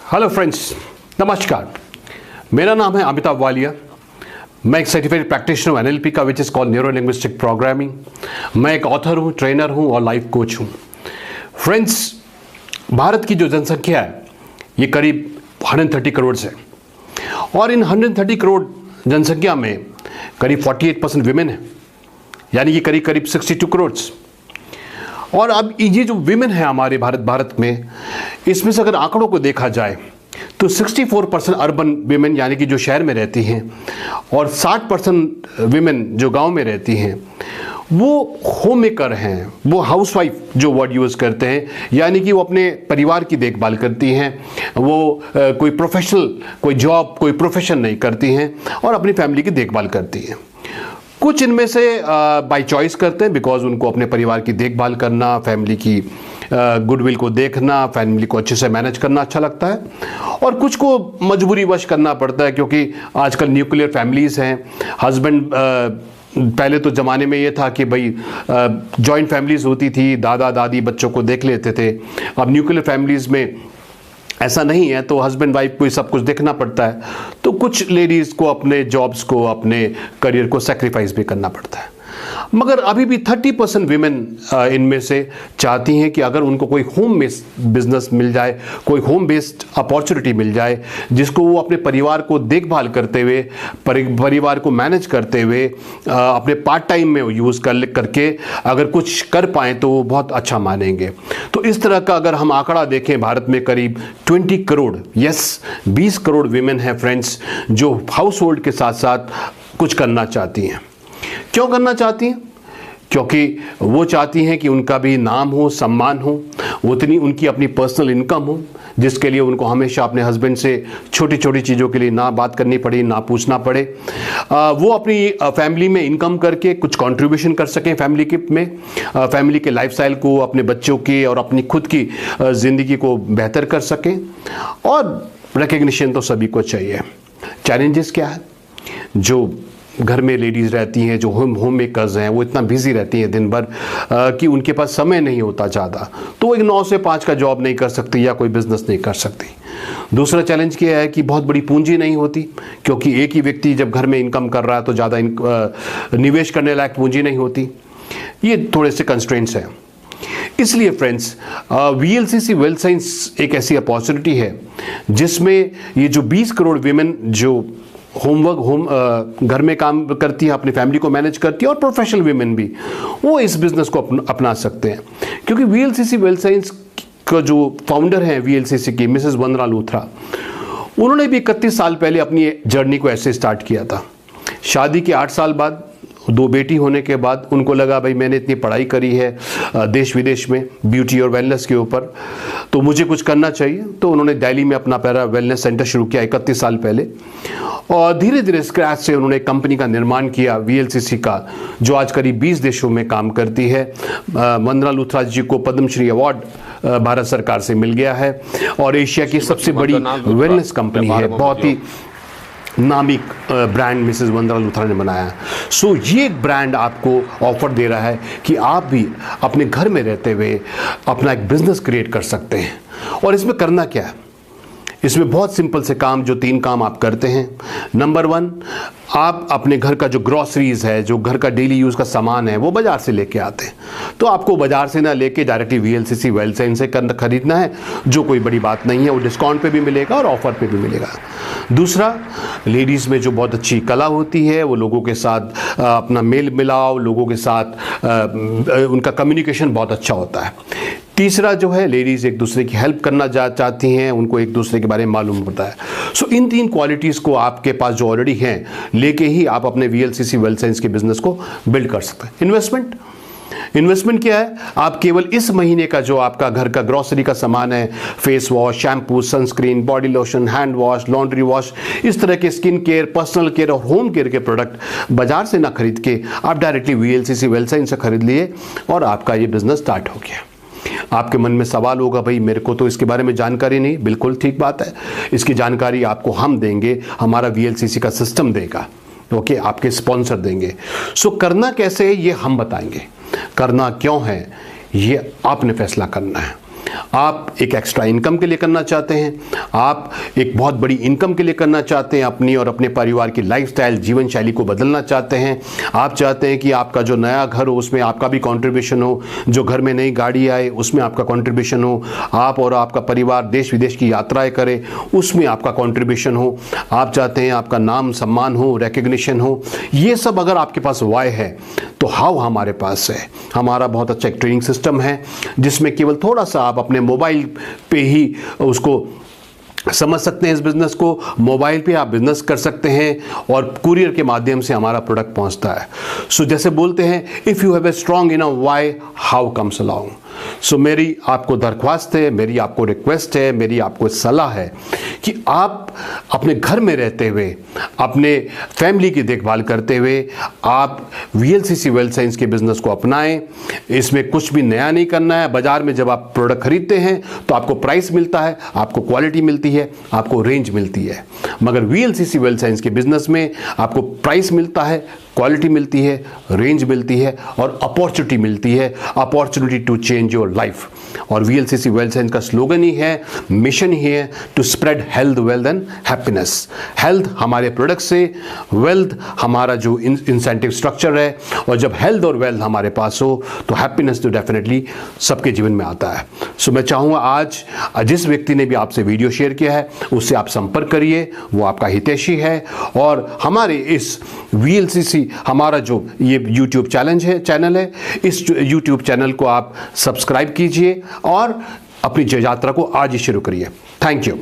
Hello friends, नमस्कार। मेरा नाम है अमिताभ वालिया। मैं एक सर्टिफाइड प्रैक्टिशनर हूँ एनएलपी का, which is called neuro linguistic programming. मैं एक ऑथर हूँ, ट्रेनर हूँ और लाइफ कोच हूँ। फ्रेंड्स, भारत की जो जनसंख्या है ये करीब 130 करोड़ है और इन 130 करोड़ जनसंख्या में करीब 48% विमेन है, यानी कि करीब करीब 62 करोड़। और अब ये जो विमेन है हमारे भारत में, इसमें से अगर आंकड़ों को देखा जाए तो 64% अर्बन विमेन यानी कि जो शहर में रहती हैं और 60% विमेन जो गांव में रहती हैं वो होम मेकर हैं, वो हाउसवाइफ जो वर्ड यूज़ करते हैं, यानी कि वो अपने परिवार की देखभाल करती हैं। वो कोई प्रोफेशनल, कोई जॉब, कोई प्रोफेशन नहीं करती हैं और अपनी फैमिली की देखभाल करती हैं। कुछ इनमें से बाय चॉइस करते हैं, बिकॉज उनको अपने परिवार की देखभाल करना, फैमिली की गुडविल को देखना, फैमिली को अच्छे से मैनेज करना अच्छा लगता है। और कुछ को मजबूरीवश करना पड़ता है, क्योंकि आजकल न्यूक्लियर फैमिलीज़ हैं। हस्बैंड, पहले तो ज़माने में ये था कि भाई जॉइंट फैमिलीज़ होती थी, दादा दादी बच्चों को देख लेते थे। अब न्यूक्लियर फैमिलीज़ में ऐसा नहीं है, तो हस्बैंड वाइफ को सब कुछ देखना पड़ता है। तो कुछ लेडीज़ को अपने जॉब्स को, अपने करियर को सेक्रीफाइस भी करना पड़ता है। मगर अभी भी 30% विमेन इनमें से चाहती हैं कि अगर उनको कोई होम बेस्ड बिजनेस मिल जाए, कोई होम बेस्ड अपॉर्चुनिटी मिल जाए, जिसको वो अपने परिवार को देखभाल करते हुए, परिवार को मैनेज करते हुए अपने पार्ट टाइम में यूज़ करके अगर कुछ कर पाएँ तो वो बहुत अच्छा मानेंगे। तो इस तरह का अगर हम आंकड़ा देखें, भारत में करीब 20 करोड़, यस 20 करोड़ विमेन हैं फ्रेंड्स, जो हाउस होल्ड के साथ साथ कुछ करना चाहती हैं। क्यों करना चाहती हैं? क्योंकि वो चाहती हैं कि उनका भी नाम हो, सम्मान हो, उतनी उनकी अपनी पर्सनल इनकम हो, जिसके लिए उनको हमेशा अपने हस्बैंड से छोटी छोटी चीज़ों के लिए ना बात करनी पड़े, ना पूछना पड़े। वो अपनी फैमिली में इनकम करके कुछ कंट्रीब्यूशन कर सकें फैमिली के लाइफस्टाइल को, अपने बच्चों की और अपनी खुद की ज़िंदगी को बेहतर कर सकें। और रिकग्निशन तो सभी को चाहिए। चैलेंजेस क्या है? जो घर में लेडीज़ रहती हैं, जो होम मेकर्स हैं, वो इतना बिजी रहती हैं दिन भर कि उनके पास समय नहीं होता ज़्यादा, तो वो एक 9 से 5 का जॉब नहीं कर सकती या कोई बिजनेस नहीं कर सकती। दूसरा चैलेंज क्या है कि बहुत बड़ी पूंजी नहीं होती, क्योंकि एक ही व्यक्ति जब घर में इनकम कर रहा है तो ज़्यादा निवेश करने लायक पूंजी नहीं होती। ये थोड़े से कंस्ट्रेंट्स हैं। इसलिए फ्रेंड्स, वीएलसीसी वेल्थ साइंस एक ऐसी अपॉर्चुनिटी है जिसमें ये जो 20 करोड़ विमेन जो घर में काम करती है, अपनी फैमिली को मैनेज करती है, और प्रोफेशनल विमेन भी, वो इस बिजनेस को अपना सकते हैं। क्योंकि वीएलसीसी वेल्थ साइंस का जो फाउंडर हैं वीएलसीसी की, मिसेस वंदना लूथरा, उन्होंने भी 31 साल पहले अपनी जर्नी को ऐसे स्टार्ट किया था। शादी के 8 साल बाद, 2 बेटी होने के बाद उनको लगा भाई मैंने इतनी पढ़ाई करी है देश विदेश में ब्यूटी और वेलनेस के ऊपर, तो मुझे कुछ करना चाहिए। तो उन्होंने दिल्ली में अपना पहला वेलनेस सेंटर शुरू किया 31 साल पहले, और धीरे धीरे स्क्रैच से उन्होंने कंपनी का निर्माण किया वीएलसीसी का, जो आज करीब 20 देशों में काम करती है। वंदना लूथरा जी को पद्मश्री अवार्ड भारत सरकार से मिल गया है और एशिया की सबसे बड़ी वेलनेस कंपनी है। बहुत ही नामिक ब्रांड मिसेस वंदना लूथरा ने बनाया। सो ये एक ब्रांड आपको ऑफर दे रहा है कि आप भी अपने घर में रहते हुए अपना एक बिजनेस क्रिएट कर सकते हैं। और इसमें करना क्या है? इसमें बहुत सिंपल से काम, जो 3 काम आप करते हैं। नंबर 1, आप अपने घर का जो ग्रॉसरीज है, जो घर का डेली यूज़ का सामान है, वो बाज़ार से लेके आते हैं। तो आपको बाज़ार से ना लेके डायरेक्टली वीएलसीसी वेल्थ साइंस से खरीदना है, जो कोई बड़ी बात नहीं है। वो डिस्काउंट पे भी मिलेगा और ऑफर पे भी मिलेगा। दूसरा, लेडीज़ में जो बहुत अच्छी कला होती है, वो लोगों के साथ अपना मेल मिलाव, लोगों के साथ उनका कम्युनिकेशन बहुत अच्छा होता है। तीसरा जो है, लेडीज़ एक दूसरे की हेल्प करना चाहती हैं, उनको एक दूसरे के बारे में मालूम होता है। सो इन 3 क्वालिटीज़ को आपके पास जो ऑलरेडी हैं, लेके ही आप अपने वीएलसीसी वेल्थ साइंस के बिजनेस को बिल्ड कर सकते हैं। इन्वेस्टमेंट क्या है? आप केवल इस महीने का जो आपका घर का ग्रॉसरी का सामान है, face wash, shampoo, sunscreen, body lotion, hand wash, laundry wash, इस तरह के स्किन केयर, पर्सनल केयर और होम केयर के प्रोडक्ट बाजार से ना खरीद के आप डायरेक्टली वीएलसीसी वेल्थ साइंस से खरीद लिए और आपका ये बिजनेस स्टार्ट हो गया। आपके मन में सवाल होगा, भाई मेरे को तो इसके बारे में जानकारी नहीं। बिल्कुल ठीक बात है, इसकी जानकारी आपको हम देंगे, हमारा वीएलसीसी का सिस्टम देगा, ओके, आपके स्पॉन्सर देंगे। सो करना कैसे है ये हम बताएंगे, करना क्यों है ये आपने फैसला करना है। आप एक एक्स्ट्रा इनकम के लिए करना चाहते हैं, आप एक बहुत बड़ी इनकम के लिए करना चाहते हैं, अपनी और अपने परिवार की लाइफस्टाइल, जीवन शैली को बदलना चाहते हैं, आप चाहते हैं कि आपका जो नया घर हो उसमें आपका भी कंट्रीब्यूशन हो, जो घर में नई गाड़ी आए उसमें आपका कंट्रीब्यूशन हो, आप और आपका परिवार देश विदेश की यात्राएं करे उसमें आपका कंट्रीब्यूशन हो, आप चाहते हैं आपका नाम सम्मान हो, रिकग्निशन हो, ये सब अगर आपके पास वाई है तो हाउ हमारे पास है। हमारा बहुत अच्छा एक ट्रेनिंग सिस्टम है जिसमें केवल थोड़ा सा आप अपने मोबाइल पे ही उसको समझ सकते हैं। इस बिजनेस को मोबाइल पे आप बिजनेस कर सकते हैं और कुरियर के माध्यम से हमारा प्रोडक्ट पहुंचता है। सो जैसे बोलते हैं, if you have a strong in a why, how comes along. So मेरी आपको दरख्वास्त है, मेरी आपको रिक्वेस्ट है, मेरी आपको सलाह है कि आप अपने घर में रहते हुए, अपने फैमिली की देखभाल करते हुए आप VLCC वेल्थ साइंस के बिजनेस को अपनाएं। इसमें कुछ भी नया नहीं करना है। बाजार में जब आप प्रोडक्ट खरीदते हैं तो आपको प्राइस मिलता है, आपको क्वालिटी मिलती है, आपको रेंज मिलती है, मगर VLCC वेल्थ साइंस के बिजनेस में आपको प्राइस मिलता है, क्वालिटी मिलती है, रेंज मिलती है और अपॉर्चुनिटी मिलती है, opportunity to change your life. और VLCC वेल्थ साइंस का स्लोगन ही है, मिशन ही है, to spread health, wealth and happiness. Health हमारे प्रोडक्ट से, वेल्थ हमारा जो इंसेंटिव स्ट्रक्चर है, और जब हेल्थ और वेल्थ हमारे पास हो तो हैप्पीनेस तो डेफिनेटली सबके जीवन में आता है। सो मैं चाहूँगा आज जिस व्यक्ति ने भी आपसे वीडियो शेयर किया है उससे आप संपर्क करिए, वो आपका हितैषी है। और हमारे इस VLCC हमारा जो ये YouTube चैनल है, इस YouTube चैनल को आप सब्सक्राइब कीजिए और अपनी यात्रा को आज ही शुरू करिए। Thank you.